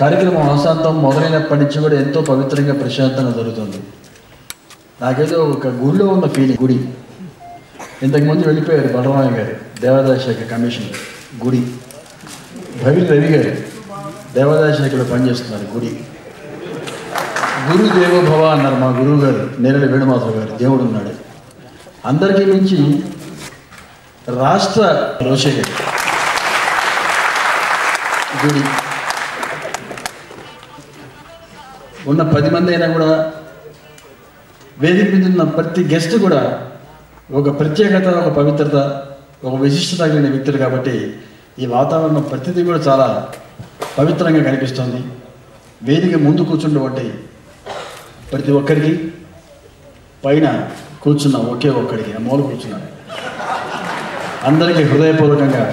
కార్యక్రమం అవసాంతం మొదలైనప్పటి నుంచి కూడా ఎంతో పవిత్రంగా ప్రశాంతంగా జరుగుతుంది. నాకేదో ఒక గుడిలో ఉన్న ఫీలింగ్. గుడి ఇంతకుముందు వెళ్ళిపోయారు బలరామయ్య గారు, దేవాదాయ శాఖ కమిషనర్. గుడి భవిల్ రవి గారు దేవాదాయ శాఖలో పనిచేస్తున్నారు. గుడి గురు దేవోభవ అన్నారు మా గురువు గారు నేరళి వేణుమాధవ్ గారు. దేవుడు ఉన్నాడు. అందరికీ మించి రాష్ట్ర రోషే గారు. గుడి ఉన్న 10 మంది అయినా కూడా వేదిక మీద ఉన్న ప్రతి గెస్ట్ కూడా ఒక ప్రత్యేకత, ఒక పవిత్రత, ఒక విశిష్టత కలిగిన వ్యక్తులు కాబట్టి ఈ వాతావరణం ప్రతిదీ కూడా చాలా పవిత్రంగా కనిపిస్తుంది. వేదిక ముందు కూర్చున్నటువంటి ప్రతి ఒక్కరికి, పైన కూర్చున్న ఒకే ఒక్కడికి, ఆ మూల కూర్చున్నాను, అందరికీ హృదయపూర్వకంగా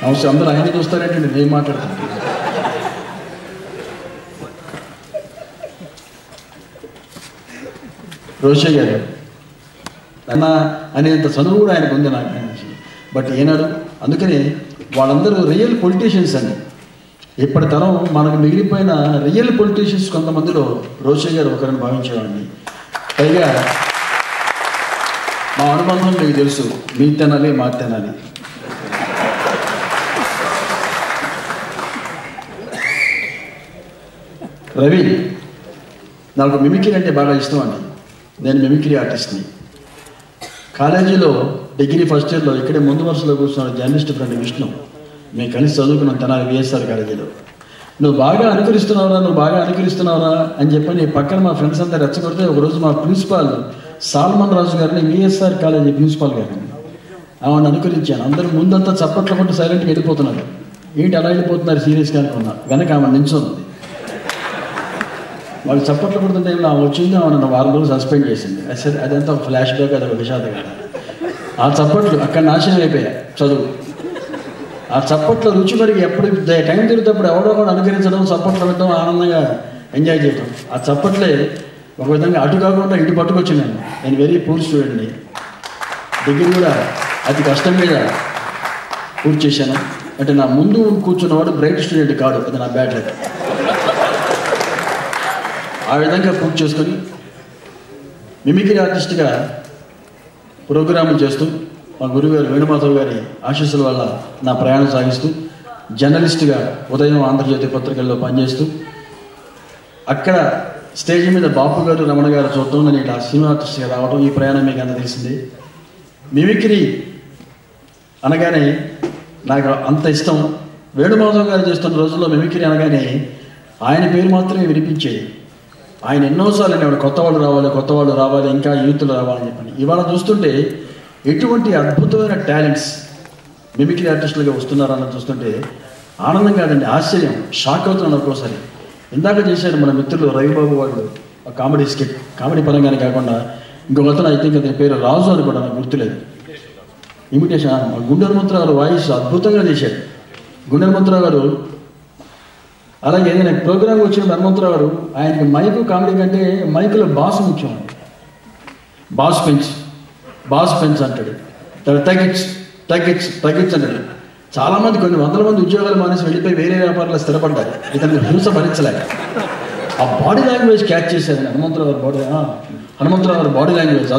అవసరం. అందరూ ఆయన చూస్తారంటే నేను ఏం మాట్లాడుతున్నాను. రోషే గారు అన్న అనేంత చదువు కూడా ఆయనకు ఉంది నాకు నుంచి. బట్ ఏనాడు అందుకని వాళ్ళందరూ రియల్ పొలిటీషియన్స్ అండి. ఇప్పటి తరం మనకు మిగిలిపోయిన రియల్ పొలిటీషియన్స్ కొంతమందిలో రోషే గారు ఒకరిని భావించేవాడిని. పైగా మా అనుబంధం మీకు తెలుసు, మీ తినాలి మా తినాలి. రవి నాకు మిమిక్రీ అంటే బాగా ఇష్టం అండి. నేను మిమిక్రీ ఆర్టిస్ట్ని. కాలేజీలో డిగ్రీ ఫస్ట్ ఇయర్లో ఇక్కడే ముందు వరుసలో కూర్చున్నాడు జర్నలిస్ట్ ఫ్రెండ్ విష్ణు. మేము కలిసి చదువుకున్నాం తెనాలి విఎస్ఆర్ కాలేజీలో. నువ్వు బాగా అనుకరిస్తున్నావురా అని చెప్పని పక్కన మా ఫ్రెండ్స్ అంతా రెచ్చగొడితే ఒకరోజు మా ప్రిన్సిపాల్ సాల్మన్ రాజు గారిని విఎస్ఆర్ కాలేజీ ప్రిన్సిపాల్ గారిని ఆమెను అనుకరించాను. అందరూ ముందంతా చప్పట్లు కొట్టి సైలెంట్గా వెళ్ళిపోతున్నారు. ఏంటి అలా వెళ్ళిపోతున్నారు సీరియస్గా అనుకున్నా. వెనక ఆమె నిల్చుంది. వాళ్ళు చప్పట్లు కొడుతుంటే వచ్చింది, ఆమె నన్ను 4 రోజులు సస్పెండ్ చేసింది. సరే అదంతా ఒక ఫ్లాష్ బ్యాక్, అదొక విషాదం. ఆ చప్పట్లు అక్కడ నాశనం అయిపోయా చదువు. ఆ చప్పట్ల రుచి మరికి ఎప్పుడు టైం తిరుగుతప్పుడు ఎవడో కూడా అనుకరించడం, చప్పట్లు పెట్టడం, ఆనందంగా ఎంజాయ్ చేయడం. ఆ చప్పట్లే ఒక విధంగా అటు కాకుండా ఇటు పట్టుకొచ్చింది. నేను వెరీ పూర్ స్టూడెంట్ని. డిగ్రీ కూడా అతి కష్టం మీద పూర్తి చేశాను. అంటే నా ముందు కూర్చున్నవాడు బ్రైట్ స్టూడెంట్ కాదు, అది నా బ్యాడ్ లక్. ఆ విధంగా పూర్తి చేసుకొని మిమిక్రీ ఆర్టిస్ట్గా ప్రోగ్రాములు చేస్తూ మా గురుగారు వేణుమాధవ్ గారి ఆశీస్సుల వల్ల నా ప్రయాణం సాగిస్తూ, జర్నలిస్ట్గా ఉదయం ఆంధ్రజ్యోతి పత్రికల్లో పనిచేస్తూ, అక్కడ స్టేజ్ మీద బాపు గారు రమణ గారు చూడటం, నేను ఇలా సినిమా ఆర్టిస్ట్గా రావడం, ఈ ప్రయాణం మీకు అంత తెలిసింది. మిమిక్రీ అనగానే నాకు అంత ఇష్టం. వేణుమాధవ్ గారు చేస్తున్న రోజుల్లో మిమిక్రీ అనగానే ఆయన పేరు మాత్రమే వినిపించేది. ఆయన ఎన్నోసార్లు అనేవాడు కొత్త వాళ్ళు రావాలి, ఇంకా యూత్లు రావాలని చెప్పని. ఇవాళ చూస్తుంటే ఎటువంటి అద్భుతమైన టాలెంట్స్ మిమిక్రీ ఆర్టిస్టులుగా వస్తున్నారని చూస్తుంటే ఆనందం కాదండి, ఆశ్చర్యం, షాక్ అవుతున్నాను ఒక్కోసారి. ఇందాక చేశారు మన మిత్రులు రవిబాబు వాళ్ళు కామెడీ స్కిట్, కామెడీ పరంగానే కాకుండా ఇంకొక అతను ఐ థింక్ అతని పేరు రాజు అని కూడా నాకు గుర్తులేదు. ఇమిటేషన్ గుండె హనుమంతరావు గారు వాయిస్ అద్భుతంగా చేశారు. గుండె హనుమంతరావు గారు అలాగే ఏదైనా ప్రోగ్రామ్ వచ్చిన హనుమంతరావు గారు ఆయనకి మైకు కామెడీ కంటే మైకులో బాస్ ముఖ్యం అండి. బాస్ పెంచ్ అంటాడు, తగ్గించు అంటాడు. చాలామంది కొన్ని 100 మంది ఉద్యోగాలు మానేసి వెళ్ళిపోయి వేరే వ్యాపారాలు స్థిరపడ్డారు. ఇతను హింస భరించలేక ఆ బాడీ లాంగ్వేజ్ క్యాచ్ చేసేది హనుమంతరావు గారు బాడీ లాంగ్వేజ్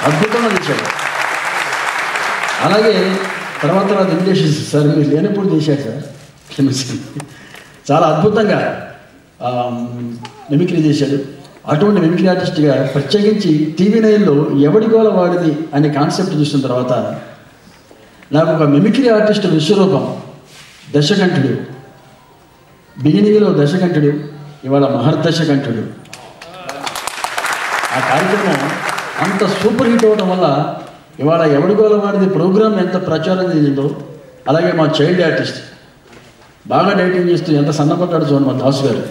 అద్భుతంగా చేశాడు. అలాగే తర్వాత ఇన్విటేషన్స్ సార్ మీరు లేనప్పుడు చేశారు సార్, చాలా అద్భుతంగా మిమిక్రీ చేశాడు. అటువంటి మిమిక్రీ ఆర్టిస్ట్గా ప్రత్యేకించి TV9లో ఎవడి గోల వాడిది అనే కాన్సెప్ట్ చూసిన తర్వాత నాకు ఒక మిమిక్రీ ఆర్టిస్ట్ విశ్వరూపం, దశకంఠుడు. బిగినింగ్లో దశకంఠుడు, ఇవాళ మహర్దశకంఠుడు. ఆ కార్యక్రమం అంత సూపర్ హిట్ అవ్వడం వల్ల ఇవాళ ఎవడి గోల వాడిది ప్రోగ్రామ్ ఎంత ప్రచారం చేసిందో. అలాగే మా చైల్డ్ ఆర్టిస్ట్ బాగా డైటింగ్ చేస్తూ ఎంత సన్నపడ్డాడు చూడండి మా దాసు గారు.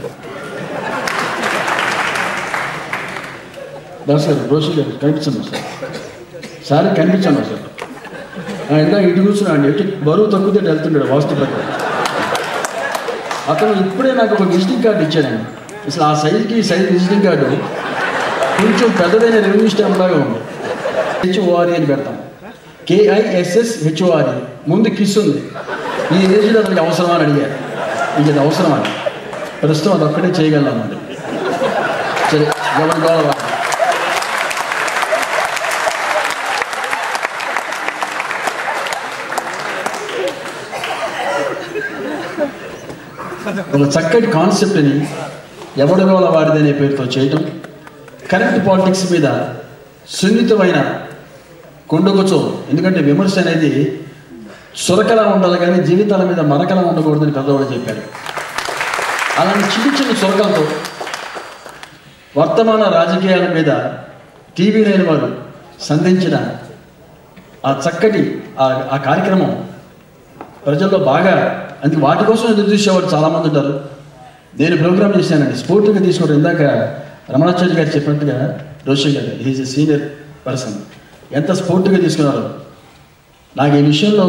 రోషి గారు కనిపించండి సార్ కనిపించండి సార్. ఇందాక ఇటు కూర్చున్నాడు, ఎటు బరువు తగ్గితే వెళ్తున్నాడు వాస్తు ప్రకారం. అతను ఇప్పుడే నాకు ఒక విజిటింగ్ కార్డు ఇచ్చాడండి. అసలు ఆ సైజుకి విజిటింగ్ కార్డు కొంచెం పెద్దదైన రెవెన్యూ స్టాంప్ లాగా ఉంది. HORE అని పెడతాం, KISSHORE. ముందు కిస్ ఉంది. ఈ ఏజ్లో అతనికి అవసరమా అని అడిగారు. ఇంక ఇది అవసరమా? ప్రస్తుతం అదొక్కటే చేయగలమండి. సరే, ఎవరి గోడ ఒక చక్కటి కాన్సెప్ట్ని ఎవడి గోల వాడిది అనే పేరుతో చేయటం, కరెంట్ పాలిటిక్స్ మీద సున్నితమైన కొండకొచ్చో, ఎందుకంటే విమర్శ అనేది సురకలా ఉండాలి కానీ జీవితాల మీద మరకలా ఉండకూడదని పెద్దవాడు చెప్పారు. అలాంటి చిన్న చిన్న సురకలతో వర్తమాన రాజకీయాల మీద టీవీ లేని వారు సంధించిన ఆ చక్కటి ఆ కార్యక్రమం ప్రజల్లో బాగా, అందుకే వాటి కోసం ఎదురు చూసేవాళ్ళు చాలామంది ఉంటారు. నేను ప్రోగ్రామ్ చేశానండి, స్ఫూర్తిగా తీసుకోవడం. ఇందాక రమణాచార్య గారు చెప్పినట్టుగా రోషి గారు ఈజ్ ఎ సీనియర్ పర్సన్, ఎంత స్ఫూర్తిగా తీసుకున్నారో. నాకు ఈ విషయంలో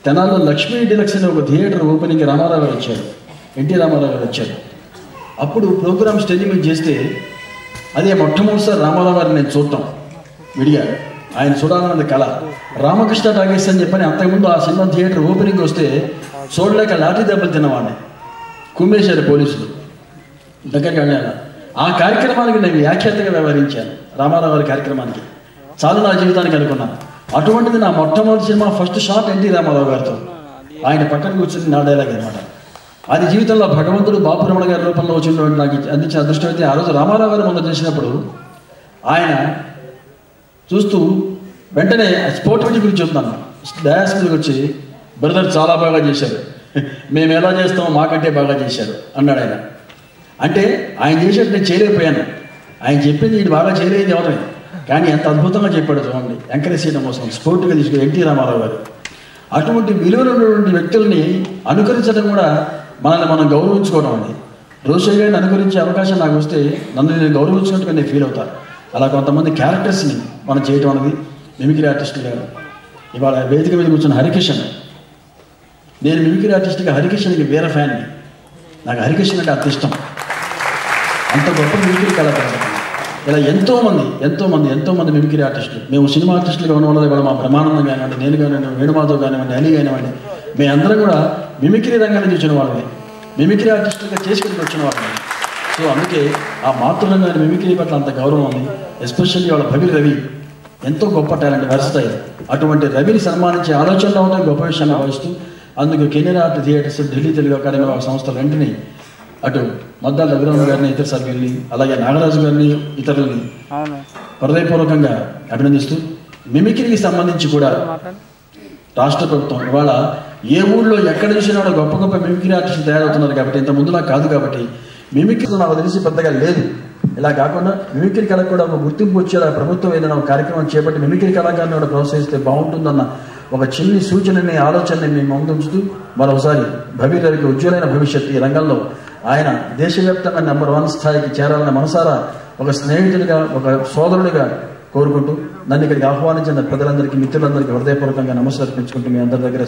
తెనాల్లో లక్ష్మీ డిలక్స్ అనే ఒక థియేటర్ ఓపెనింగ్కి రామారావు గారు వచ్చారు, ఎన్టీ రామారావు గారు వచ్చారు. అప్పుడు ప్రోగ్రామ్ స్టేజింగ్ మీద చేస్తే అదే మొట్టమొదటిసారి రామారావు గారిని నేను చూడటం విడిగా, ఆయన చూడాలన్నది కళ. రామకృష్ణ టాకీస్ అని చెప్పని అంతకుముందు ఆ సినిమా థియేటర్ ఓపెనింగ్ వస్తే చూడలేక లాఠీ దెబ్బలు తిన్నవాడిని, కుమ్మేశారు పోలీసులు దగ్గరికి వెళ్ళాను. ఆ కార్యక్రమానికి నేను వ్యాఖ్యాతగా వ్యవహరించాను, రామారావు గారి కార్యక్రమానికి. చాలా నా జీవితానికి అనుకున్నాను. అటువంటిది నా మొట్టమొదటి cinema first shot NT Ramarao గారితో, ఆయన పక్కన కూర్చుని నా డైలాగ్ అనమాట. అది జీవితంలో భగవంతుడు బాపు రమణ గారి రూపంలో వచ్చినటువంటి నాకు అందించిన అదృష్టం. అయితే ఆ రోజు రామారావు గారు ముందు చేసినప్పుడు ఆయన చూస్తూ వెంటనే స్పోర్టివిటీ గురించి చెప్తున్నాను, డయాస్ మీదకి వచ్చి బ్రదర్ చాలా బాగా చేశారు, మేము ఎలా చేస్తామో మాకంటే బాగా చేశారు అన్నాడు ఆయన. అంటే ఆయన చేసేట్టు నేను చేయలేకపోయాను, ఆయన చెప్పింది ఇది బాగా చేయలేదు ఎవరే, కానీ ఎంత అద్భుతంగా చెప్పాడు చూడండి. ఎంకరేజ్ చేయడం కోసం స్పోర్ట్గా తీసుకుని ఎన్టీ రామారావు గారు. అటువంటి విలువలున్నటువంటి వ్యక్తుల్ని అనుకరించడం కూడా మనల్ని మనం గౌరవించుకోవడం అండి. రోషయ్య గారిని అనుకరించే అవకాశం నాకు వస్తే నన్ను నేను గౌరవించినట్టుగా నేను ఫీల్ అవుతాను. అలా కొంతమంది క్యారెక్టర్స్ని మనం చేయటం అనేది మిమిక్రీ ఆర్టిస్టులు గారు. ఇవాళ వేదిక మీద కూర్చున్న హరికిషన్, నేను మిమిక్రీ ఆర్టిస్ట్గా హరికిషన్కి వేరే ఫ్యాన్ని. నాకు హరికిషన్ అంటే అంత ఇష్టం, అంత గొప్ప మిమిక్రీ కళాకారులు. ఇలా ఎంతోమంది మిమిక్రీ ఆర్టిస్టులు. మేము సినిమా ఆర్టిస్టులుగా ఉన్న వాళ్ళు కూడా మా బ్రహ్మానందం కానివ్వండి, నేను కానివ్వండి, వేణుమాధవ్ కానివ్వండి, అలీ కానివ్వండి, మేమందరం కూడా మిమిక్రీ రంగాన్ని చూసిన వాళ్ళమే, మిమిక్రీ ఆర్టిస్టులుగా చేసుకుని వచ్చిన వాళ్ళమే. సో అందుకే ఆ మాతృరంగాన్ని మిమిక్రీ పట్ల అంత గౌరవం ఉంది. ఎస్పెషల్లీ వాళ్ళ భవి రవి ఎంతో గొప్ప టాలెంట్, వెర్సటైల్. అటువంటి రవిని సన్మానించే ఆలోచనలో ఉంటే గొప్ప విషయాన్ని భావిస్తూ అందుకు Canara art theatres, Delhi Telugu academy సంస్థలు వెంటనే అటు మద్దాల రఘురామ గారిని, ఇతర సభ్యుల్ని, అలాగే నాగరాజు గారిని, ఇతరులని హృదయపూర్వకంగా అభినందిస్తూ, మిమిక్రీకి సంబంధించి కూడా రాష్ట్ర ప్రభుత్వం ఇవాళ ఏ ఊళ్ళో ఎక్కడ చూసినా గొప్ప గొప్ప మిమిక్రీ ఆర్టిస్టులు తయారవుతున్నారు. కాబట్టి ఇంత ముందులా కాదు. కాబట్టి మిమిక్రీ నాకు తెలిసి పెద్దగా లేదు. ఇలా కాకుండా మిమిక్రీ కళకు కూడా ఒక గుర్తింపు వచ్చేలా ప్రభుత్వం ఏదైనా ఒక కార్యక్రమం చేపట్టి మిమిక్రీ కళాకారుని కూడా ప్రోత్సహిస్తే బాగుంటుందన్న ఒక చిన్ని సూచనని, ఆలోచనని మేము ముందు ఉంచుతూ మరోసారి భవిరవికి ఉజ్వలైన భవిష్యత్తు ఈ రంగంలో ఆయన దేశవ్యాప్తంగా నంబర్ 1 స్థాయికి చేరాలని మనసారా ఒక స్నేహితుడిగా, ఒక సోదరుడిగా కోరుకుంటూ నన్ను ఇక్కడికి ఆహ్వానించిన ప్రజలందరికీ, మిత్రులందరికీ హృదయపూర్వకంగా నమస్కరించుకుంటూ మీ అందరి దగ్గర